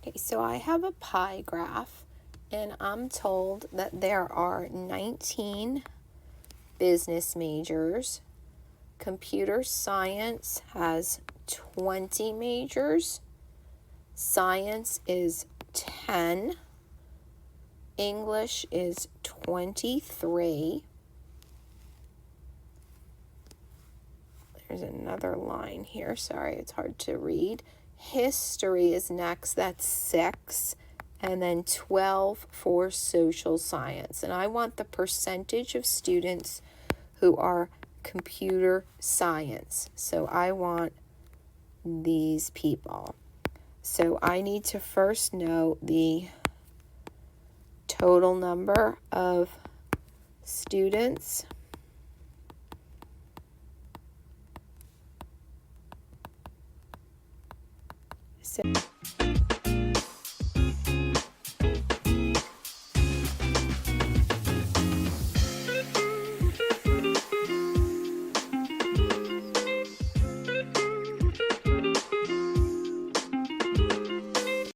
Okay, so I have a pie graph, and I'm told that there are 19 business majors. Computer science has 20 majors. Science is 10. English is 23. There's another line here. Sorry, it's hard to read. History is next. That's 6. And then 12 for social science. And I want the percentage of students who are computer science. So I want these people. So I need to first know the total number of students. So